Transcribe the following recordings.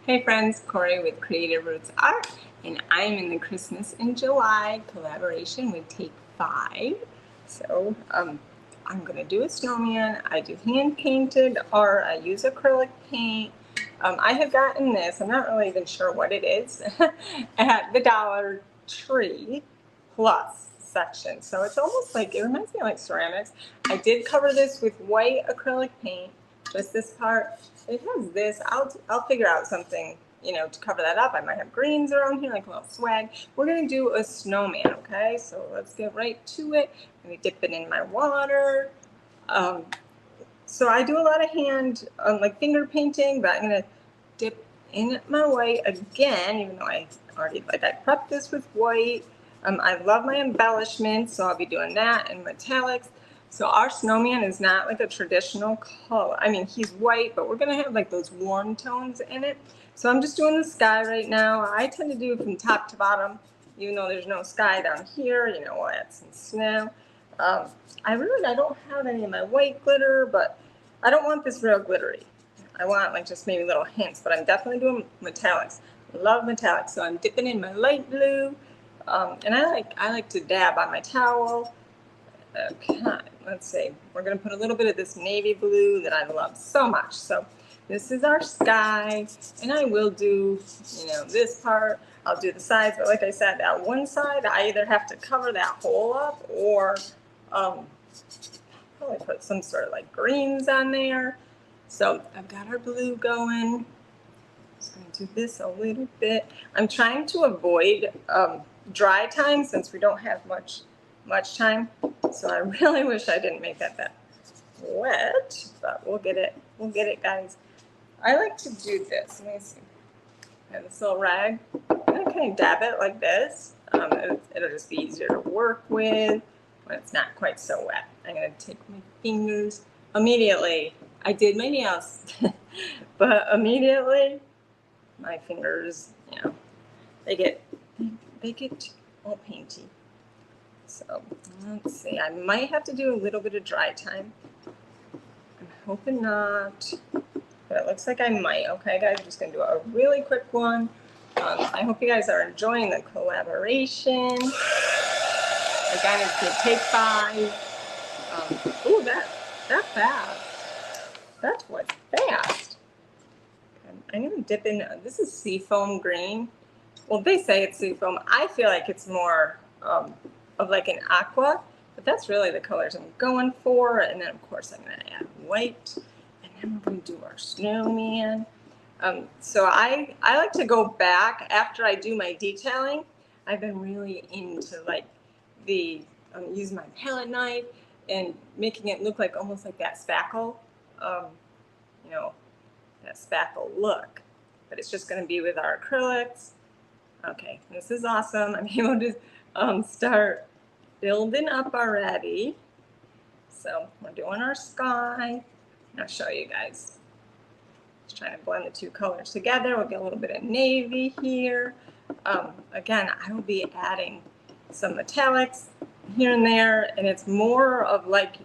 Hey friends, Corey with Creative Roots Art, and I'm in the Christmas in July collaboration with Take 5. So I'm going to do a snowman. I do hand painted or I use acrylic paint. I have gotten this, I'm not really even sure what it is, at the Dollar Tree Plus section. So it's almost like, it reminds me of like ceramics. I did cover this with white acrylic paint, just this part. It has this. I'll figure out something, to cover that up. I might have greens around here, like a little swag. We're gonna do a snowman, okay? So let's get right to it. Let me dip it in my water. So I do a lot of hand, like finger painting, but I'm gonna dip in my white again, even though I prepped this with white. I love my embellishments, so I'll be doing that and metallics. So our snowman is not like a traditional color. I mean, he's white, but we're gonna have like those warm tones in it. So I'm just doing the sky right now. I tend to do from top to bottom, even though there's no sky down here, we'll add some snow. I don't have any of my white glitter, but I don't want this real glittery. I want like just maybe little hints, but I'm definitely doing metallics. Love metallics, so I'm dipping in my light blue. And I like to dab on my towel. Okay, let's see. We're going to put a little bit of this navy blue that I love so much. So this is our sky, and I will do, this part. I'll do the sides, but like I said, that one side, I either have to cover that hole up or probably put some sort of like greens on there. So I've got our blue going. Just going to do this a little bit. I'm trying to avoid dry time since we don't have much time. So I really wish I didn't make that wet, but we'll get it, guys. I like to do this. Let me see. I have this little rag. I'm kind of dab it like this. It'll just be easier to work with when it's not quite so wet. I'm going to take my fingers. Immediately, I did my nails, but immediately my fingers, they get all painty. So let's see, I might have to do a little bit of dry time. I'm hoping not, but it looks like I might. Okay, guys, I'm just gonna do a really quick one. I hope you guys are enjoying the collaboration. Again, it's the Take 5. Ooh, that fast. That was fast. I'm gonna dip in, this is seafoam green. Well, they say it's seafoam. I feel like it's more of like an aqua, but that's really the colors I'm going for. And then of course I'm gonna add white, and then we're gonna do our snowman. So I like to go back after I do my detailing. I've been really into like using my palette knife and making it look like almost like that spackle, that spackle look, but it's just going to be with our acrylics. Okay, this is awesome. I'm able to start building up already. So we're doing our sky. I'll show you guys. Just trying to blend the two colors together. We'll get a little bit of navy here. Again, I will be adding some metallics here and there, and it's more of like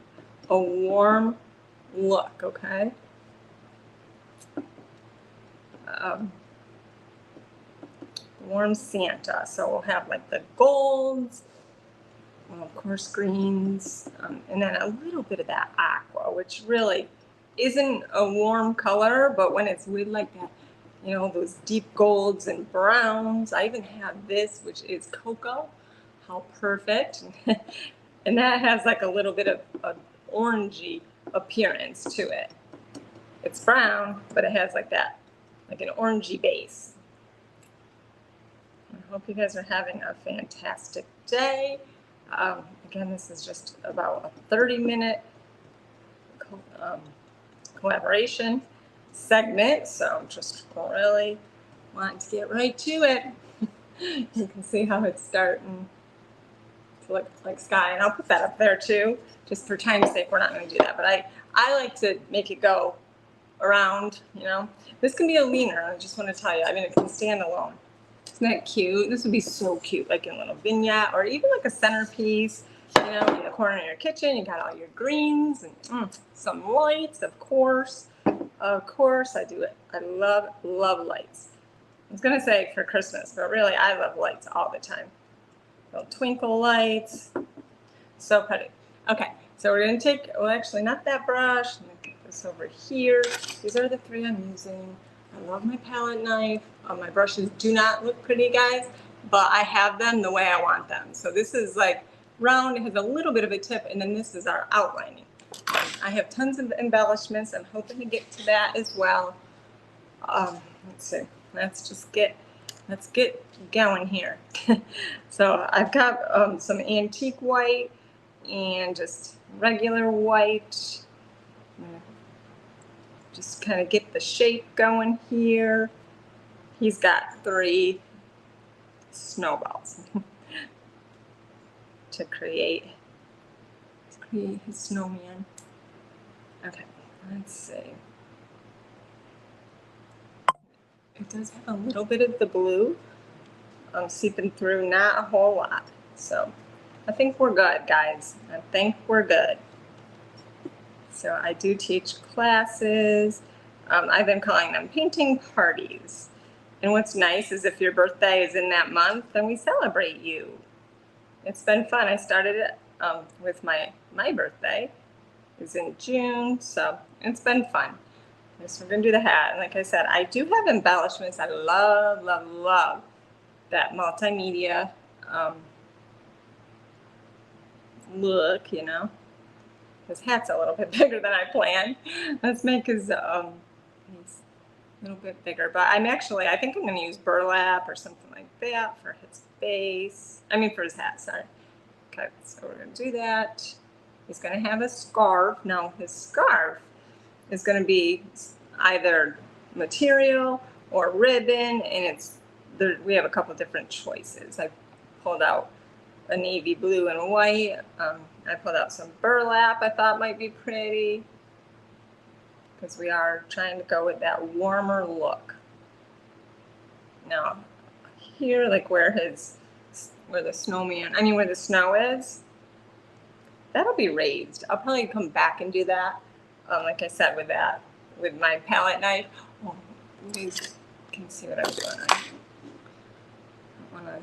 a warm look, okay? Warm Santa. So we'll have like the golds, well, of course greens, and then a little bit of that aqua, which really isn't a warm color, but when it's with like that, those deep golds and browns. I even have this, which is cocoa. How perfect. And that has like a little bit of an orangey appearance to it. It's brown, but it has like that, like an orangey base. I hope you guys are having a fantastic day. Again, this is just about a 30-minute collaboration segment, so I'm just really wanting to get right to it. You can see how it's starting to look like sky, and I'll put that up there too, just for time's sake. We're not going to do that, but I like to make it go around. This can be a leaner. I just want to tell you. I mean, it can stand alone. Isn't that cute? This would be so cute, like in a little vignette, or even like a centerpiece. In the corner of your kitchen, you got all your greens and some lights, of course. Of course I do it. I love lights. I was gonna say for Christmas, but really I love lights all the time. Little twinkle lights, so pretty. Okay, so we're gonna take, well actually not that brush, I'm gonna get this over here. These are the 3 I'm using. I love my palette knife. My brushes do not look pretty, guys, but I have them the way I want them. So this is like round, it has a little bit of a tip, and then this is our outlining. I have tons of embellishments. I'm hoping to get to that as well. Let's see. Let's get going here. So I've got some antique white and just regular white. Just kind of get the shape going here. He's got 3 snowballs to create his snowman. Okay, let's see. It does have a little bit of the blue seeping through, not a whole lot. So I think we're good, guys. I think we're good. So I do teach classes. I've been calling them painting parties. And what's nice is if your birthday is in that month, then we celebrate you. It's been fun. I started it with my birthday. It's in June, so it's been fun. So we're gonna do the hat. And like I said, I do have embellishments. I love, love, love that multimedia look, you know. His hat's a little bit bigger than I planned. Let's make his a little bit bigger. But I think I'm gonna use burlap or something like that for his face. For his hat, sorry. Okay, so we're gonna do that. He's gonna have a scarf. Now his scarf is gonna be either material or ribbon, and we have a couple different choices. I pulled out a navy blue and white. I pulled out some burlap I thought might be pretty, because we are trying to go with that warmer look. Now here, like where the snow is, that'll be raised. I'll probably come back and do that, like I said, with my palette knife. Oh, you can see what I'm doing. I don't want to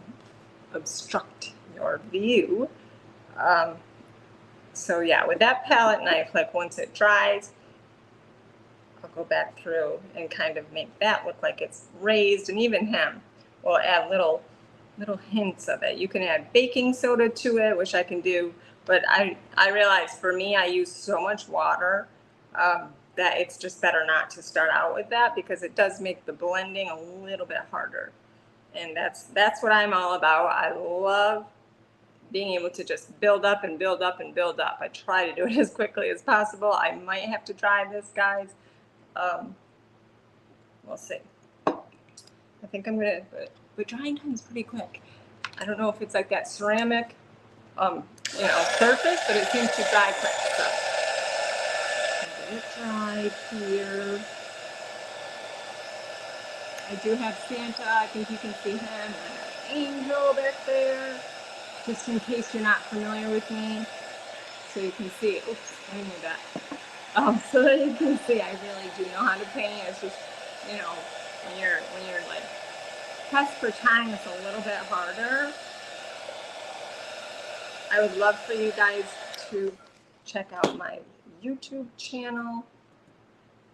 obstruct your view. So yeah, with that palette knife, like once it dries, I'll go back through and kind of make that look like it's raised, and even him, we'll add little hints of it. You can add baking soda to it, which I can do, but I realize for me, I use so much water that it's just better not to start out with that, because it does make the blending a little bit harder. And that's what I'm all about. I love being able to just build up and build up and build up. I try to do it as quickly as possible. I might have to dry this, guys. We'll see. I think I'm gonna, but drying time is pretty quick. I don't know if it's like that ceramic, surface, but it seems to dry quick. So get it dried here. I do have Santa. I think you can see him. And I have Angel back there, just in case you're not familiar with me. So you can see. Oops, I didn't do that. So that you can see, I really do know how to paint. It's just, when you're like pressed for time, it's a little bit harder. I would love for you guys to check out my YouTube channel,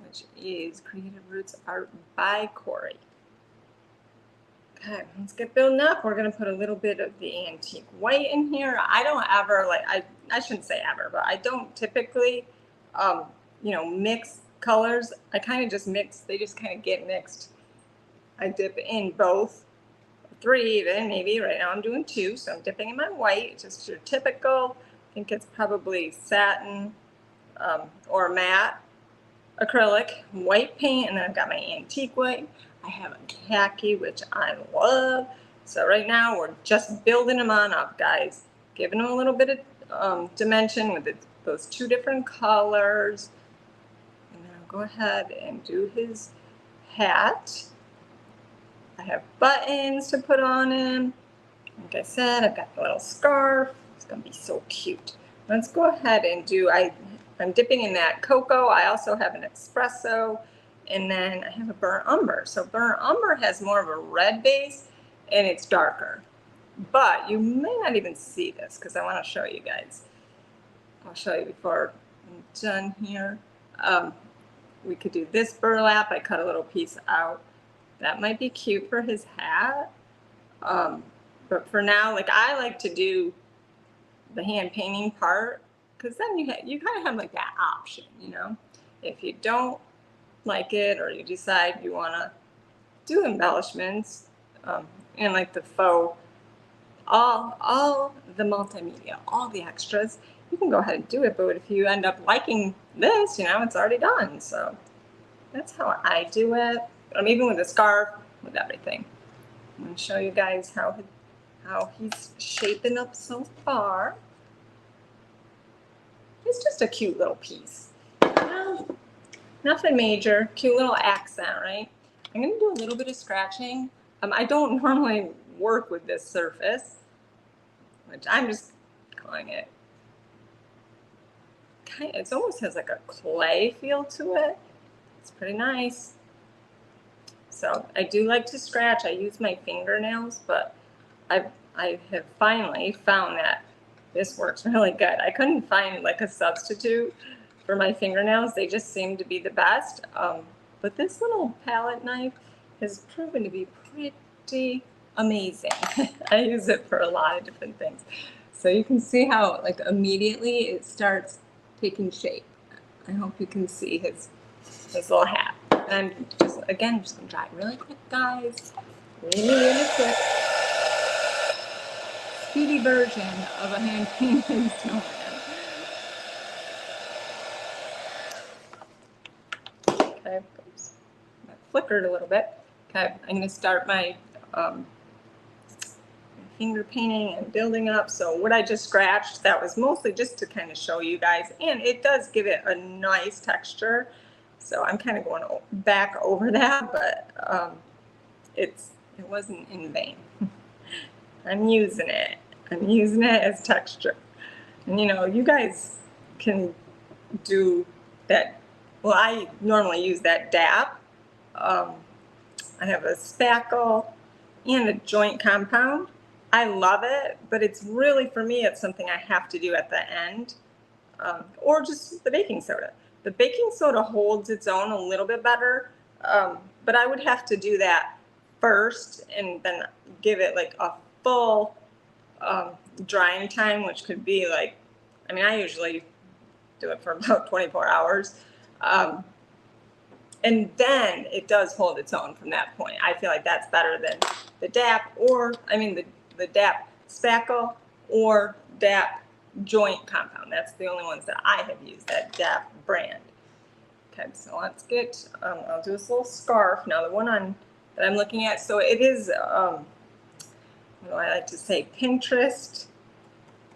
which is Creative Roots Art by Corey. Okay, let's get building up. We're gonna put a little bit of the antique white in here. I don't ever I shouldn't say ever, but I don't typically, mix colors. I kind of just mix. They just kind of get mixed. I dip in both, 3 even, maybe. Right now I'm doing 2, so I'm dipping in my white, just your typical, I think it's probably satin or matte acrylic white paint, and then I've got my antique white. I have a khaki, which I love. So right now we're just building them on up, guys. Giving them a little bit of dimension with those 2 different colors. And then I'll go ahead and do his hat. I have buttons to put on him. Like I said, I've got the little scarf. It's gonna be so cute. Let's go ahead and I'm dipping in that cocoa. I also have an espresso. and then I have a burnt umber. So burnt umber has more of a red base and it's darker. But you may not even see this because I want to show you guys. I'll show you before I'm done here. We could do this burlap. I cut a little piece out. That might be cute for his hat. But for now, like I like to do the hand painting part because then you kind of have like that option, you know. If you don't like it or you decide you want to do embellishments and like the faux, all the multimedia, all the extras, you can go ahead and do it. But if you end up liking this, you know, it's already done. So that's how I do it. Even with the scarf, with everything. I'm going to show you guys how he's shaping up so far. It's just a cute little piece. Well, nothing major, cute little accent, right? I'm going to do a little bit of scratching. I don't normally work with this surface, which I'm just calling it. It almost has like a clay feel to it. It's pretty nice. So I do like to scratch. I use my fingernails, but I have finally found that this works really good. I couldn't find like a substitute for my fingernails. They just seem to be the best. But this little palette knife has proven to be pretty amazing. I use it for a lot of different things. So you can see how like immediately it starts taking shape. I hope you can see his little hat. And I'm just gonna try it really quick, guys. Really quick. Speedy version of a hand painted snowman. Okay, oops. That flickered a little bit. Okay, I'm gonna start my finger painting and building up. So what I just scratched, that was mostly just to kind of show you guys, and it does give it a nice texture. So I'm kind of going back over that, but it wasn't in vain. I'm using it. I'm using it as texture. And you know, you guys can do that. Well, I normally use that dap. I have a spackle and a joint compound. I love it, but it's really, for me, it's something I have to do at the end, or just the baking soda. The baking soda holds its own a little bit better, but I would have to do that first and then give it like a full drying time, which could be like, I usually do it for about 24 hours. And then it does hold its own from that point. I feel like that's better than the DAP or, the DAP spackle or DAP joint compound. That's the only ones that I have used, that DAP brand. Okay, so let's get, I'll do this little scarf. Now the one that I'm looking at, so it is, what do I like to say, Pinterest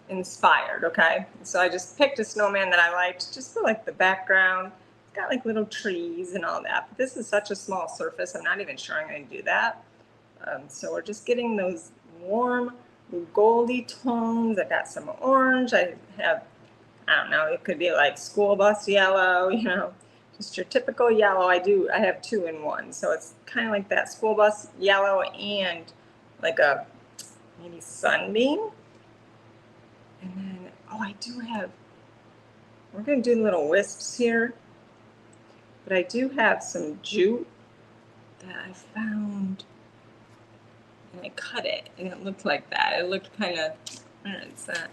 inspired, okay? So I just picked a snowman that I liked, just for like the background. It's got like little trees and all that, but this is such a small surface, I'm not even sure I'm going to do that. So we're just getting those warm goldy tones. I got some orange. I have, I don't know, it could be like school bus yellow, you know, just your typical yellow. I have 2 in 1, so it's kind of like that school bus yellow and like a maybe sunbeam. And then, I do have, we're going to do little wisps here, but I do have some jute that I found, and I cut it, and it looked like that. It looked kind of, I don't know, it's that.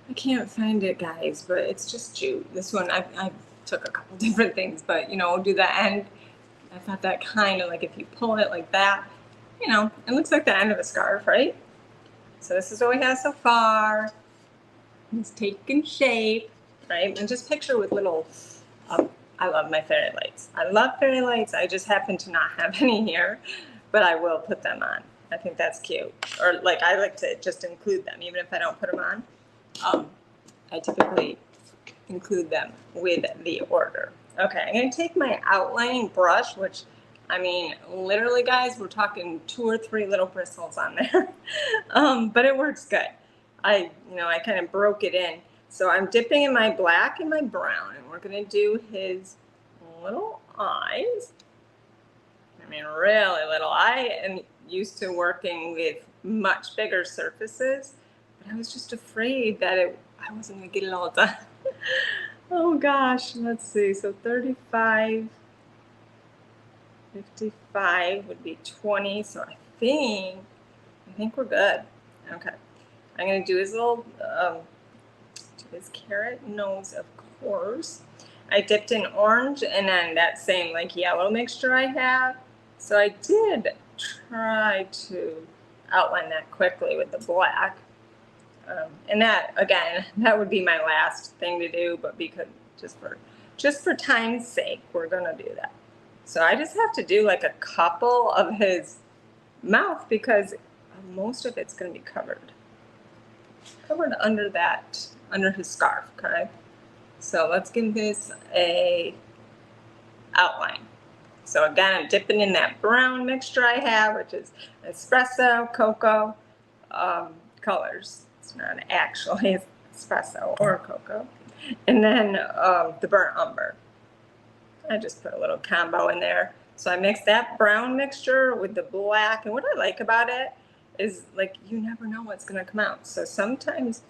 I can't find it, guys, but it's just jute. This one, I took a couple different things, but, you know, we'll do the end. I thought that kind of like, if you pull it like that, you know, it looks like the end of a scarf, right? So this is what we have so far. It's taking shape, right? And just picture with little, I love my fairy lights. I love fairy lights. I just happen to not have any here, but I will put them on. I think that's cute. Or like, I like to just include them, even if I don't put them on. I typically include them with the order. Okay, I'm going to take my outlining brush, which, literally, guys, we're talking 2 or 3 little bristles on there. But it works good. I kind of broke it in. So I'm dipping in my black and my brown, and we're gonna do his little eyes. I mean, really little. I am used to working with much bigger surfaces, but I was just afraid that I wasn't gonna get it all done. Oh gosh, let's see. So 35, 55 would be 20. So I think we're good. Okay. I'm gonna do his little, his carrot nose, of course. I dipped in orange and then that same like yellow mixture I have. So I did try to outline that quickly with the black. And that, again, that would be my last thing to do, but because just for time's sake, we're gonna do that. So I just have to do like a couple of his mouth because most of it's gonna be covered under his scarf, okay? So let's give this a outline. So again, I'm dipping in that brown mixture I have, which is espresso, cocoa, colors. It's not actually espresso or cocoa. And then the burnt umber. I just put a little combo in there. So I mixed that brown mixture with the black. And what I like about it is like you never know what's going to come out. So sometimes,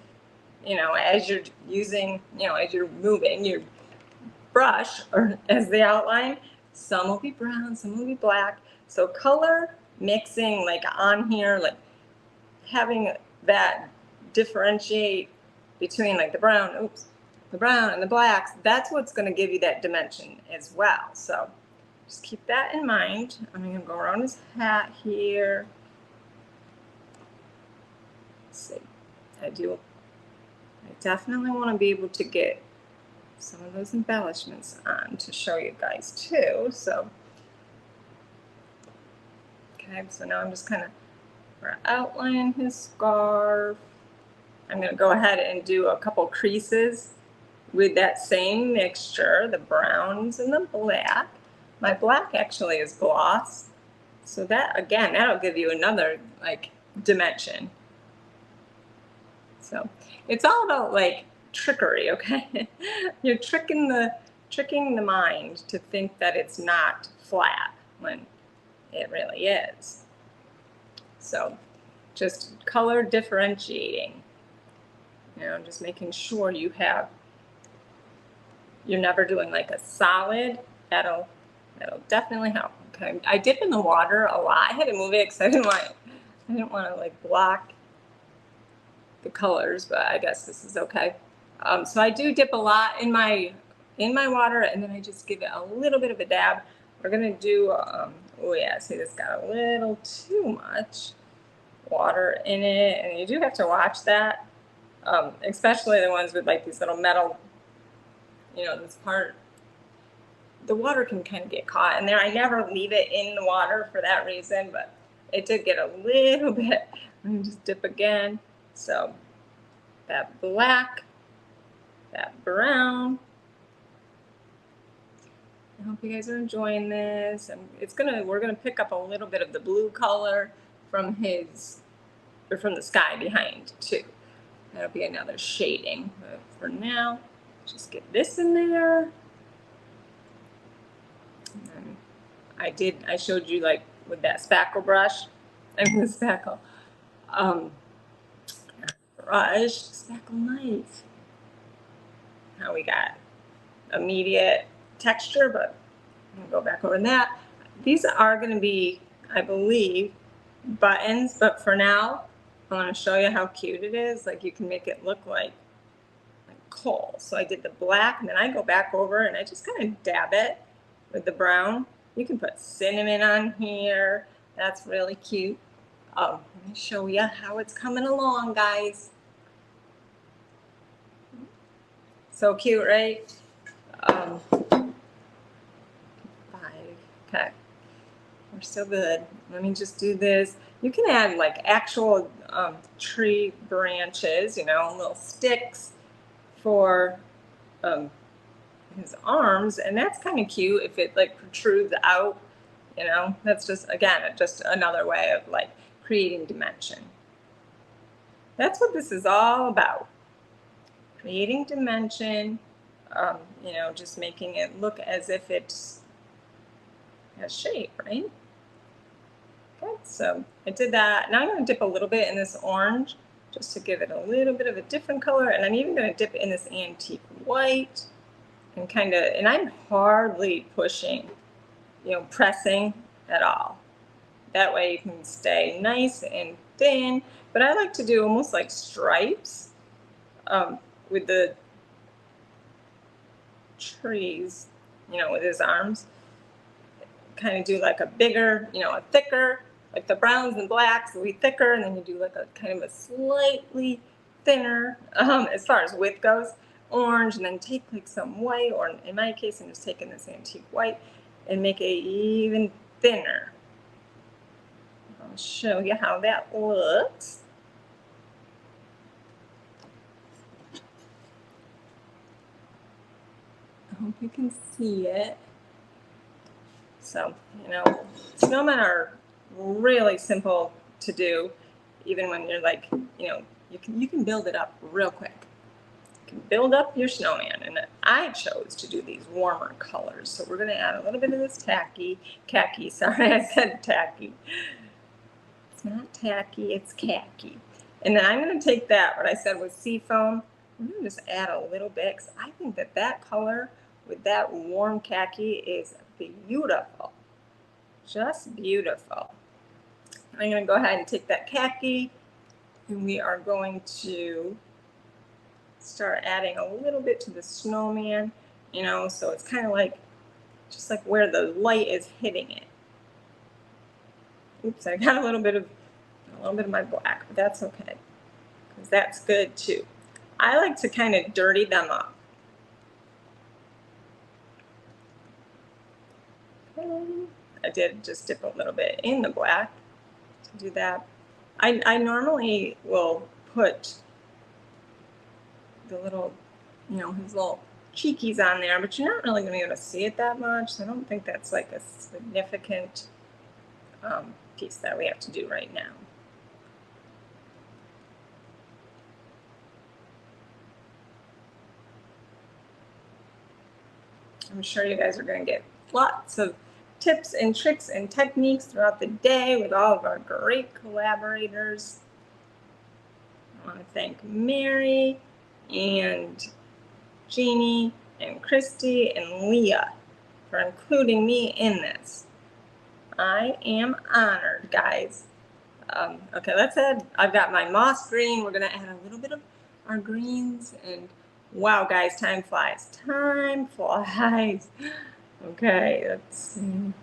as you're using, as you're moving your brush or as the outline, some will be brown, some will be black. So color mixing like on here, like having that differentiate between like the brown and the blacks, that's what's going to give you that dimension as well. So just keep that in mind. I'm going to go around his hat here. Let's see. I definitely want to be able to get some of those embellishments on to show you guys too. So, okay, so now I'm just kind of outlining his scarf. I'm going to go ahead and do a couple creases with that same mixture, the browns and the black. My black actually is gloss. So that, again, that'll give you another like dimension. So it's all about like trickery, okay? You're tricking the mind to think that it's not flat when it really is. So just color differentiating, just making sure you're never doing like a solid. That'll definitely help. Okay, I dip in the water a lot. I had to move it because I didn't want to like block the colors, but I guess this is okay. So I do dip a lot in my water, and then I just give it a little bit of a dab. We're gonna do, oh yeah, see this got a little too much water in it, and you do have to watch that, especially the ones with like these little metal, this part. The water can kind of get caught in there. I never leave it in the water for that reason, but it did get a little bit. Let me just dip again. So that black, that brown. I hope you guys are enjoying this. And we're gonna pick up a little bit of the blue color from the sky behind too. That'll be another shading. But for now, just get this in there. And I showed you like with that spackle brush. The spackle brush, spackle knife. Now we got immediate texture, but I'm gonna go back over that. These are gonna be, I believe, buttons, but for now, I wanna show you how cute it is. Like you can make it look like coal. So I did the black, and then I go back over and I just kind of dab it with the brown. You can put cinnamon on here. That's really cute. Let me show you how it's coming along, guys. So cute, right? 5. Okay. We're so good. Let me just do this. You can add like actual tree branches, little sticks for his arms, and that's kind of cute if it like protrudes out. That's just, again, just another way of like creating dimension. That's what this is all about. creating dimension, you know, just making it look as if it's has shape, right? Okay, so I did that. Now I'm going to dip a little bit in this orange just to give it a little bit of a different color. And I'm even going to dip in this antique white and kind of, and I'm hardly pushing, you know, pressing at all. That way you can stay nice and thin. But I like to do almost like stripes with the trees, you know, with his arms. Kind of do like a bigger, you know, a thicker, like the browns and blacks will be thicker, and then you do like a kind of a slightly thinner, as far as width goes, orange, and then take like some white, or in my case, I'm just taking this antique white and make it even thinner. I'll show you how that looks. I hope you can see it. So, you know, snowmen are really simple to do, even when you're like, you know, you can build it up real quick. You can build up your snowman, and I chose to do these warmer colors. So we're going to add a little bit of this khaki, sorry, I said tacky. It's not tacky, it's khaki. And then I'm going to take that, what I said was seafoam, I'm going to just add a little bit, because I think that that color with that warm khaki is beautiful. Just beautiful. I'm going to go ahead and take that khaki, and we are going to start adding a little bit to the snowman, you know, so it's kind of like, just like where the light is hitting it. Oops, I got a little bit of my black, but that's okay, because that's good too. I like to kind of dirty them up. I did just dip a little bit in the black to do that. I normally will put the little, you know, his little cheekies on there, but you're not really going to be able to see it that much. So I don't think that's like a significant piece that we have to do right now. I'm sure you guys are going to get lots of tips and tricks and techniques throughout the day with all of our great collaborators. I want to thank Mary and Jeannie and Christy and Leah for including me in this. I am honored, guys. Okay, let's add, I've got my moss green. We're going to add a little bit of our greens, and wow, guys, time flies. Time flies. Okay, let's see.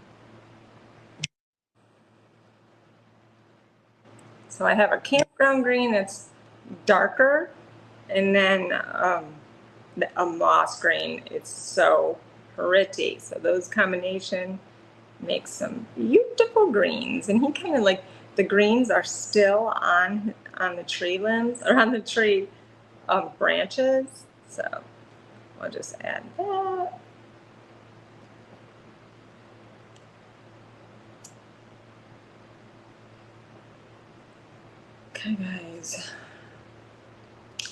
So I have a campground green that's darker, and then a moss green. It's so pretty. So those combination makes some beautiful greens. And he kind of like, the greens are still on the tree limbs, or on the tree branches. So I'll just add that. Okay, guys.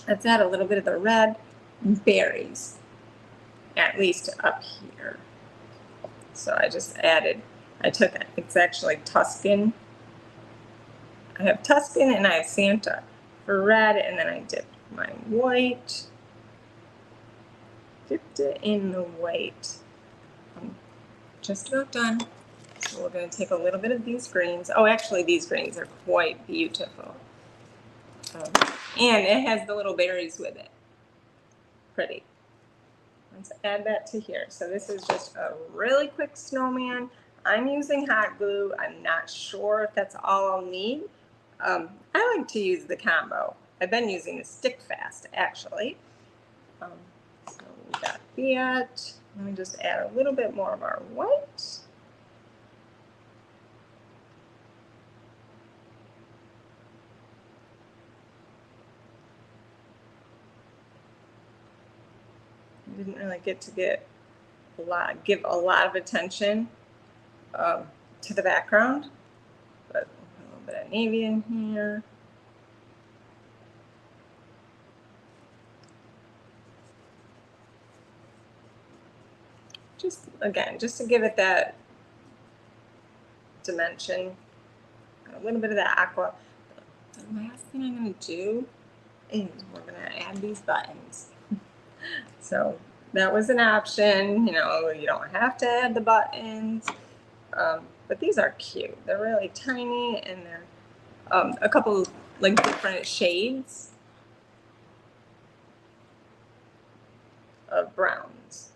Let's add a little bit of the red berries, at least up here. So I just added, it's actually Tuscan. I have Tuscan and I have Santa for red, and then I dipped my white. Dipped it in the white. I'm just about done. So we're going to take a little bit of these greens. Oh, actually, these greens are quite beautiful. And it has the little berries with it. Pretty. Let's add that to here. So this is just a really quick snowman. I'm using hot glue. I'm not sure if that's all I'll need. I like to use the combo. I've been using the Stick Fast, actually. So we got that. Let me just add a little bit more of our white. I didn't really get to give a lot of attention to the background, but a little bit of navy in here. just again, just to give it that dimension, a little bit of that aqua. The last thing I'm going to do is we're going to add these buttons. So that was an option, you know, you don't have to add the buttons, but these are cute. They're really tiny, and they're a couple like different shades of browns.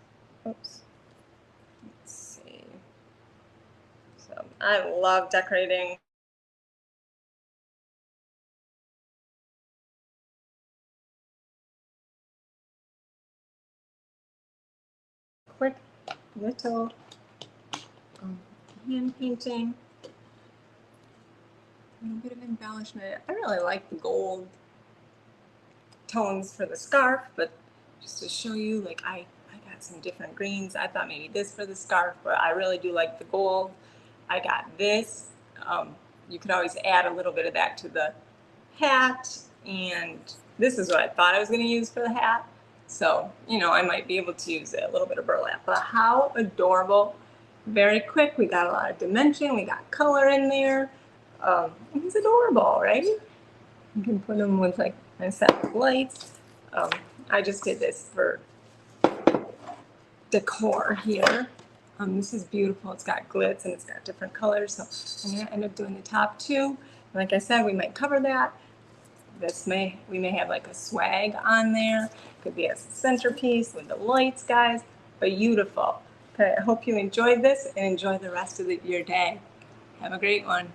Oops. Let's see. So I love decorating. Quick little hand painting. A little bit of embellishment. I really like the gold tones for the scarf, but just to show you, like I got some different greens. I thought maybe this for the scarf, but I really do like the gold. I got this. You could always add a little bit of that to the hat, and this is what I thought I was going to use for the hat. So, you know, I might be able to use a little bit of burlap, but how adorable. Very quick. We got a lot of dimension. We got color in there. It's adorable, right? You can put them with like a set of lights. I just did this for decor here. This is beautiful. It's got glitz and it's got different colors. So I'm going to end up doing the top too. Like I said, we might cover that. We may have like a swag on there. Could be a centerpiece with the lights, guys. Beautiful. Okay, I hope you enjoyed this and enjoy the rest of your day. Have a great one.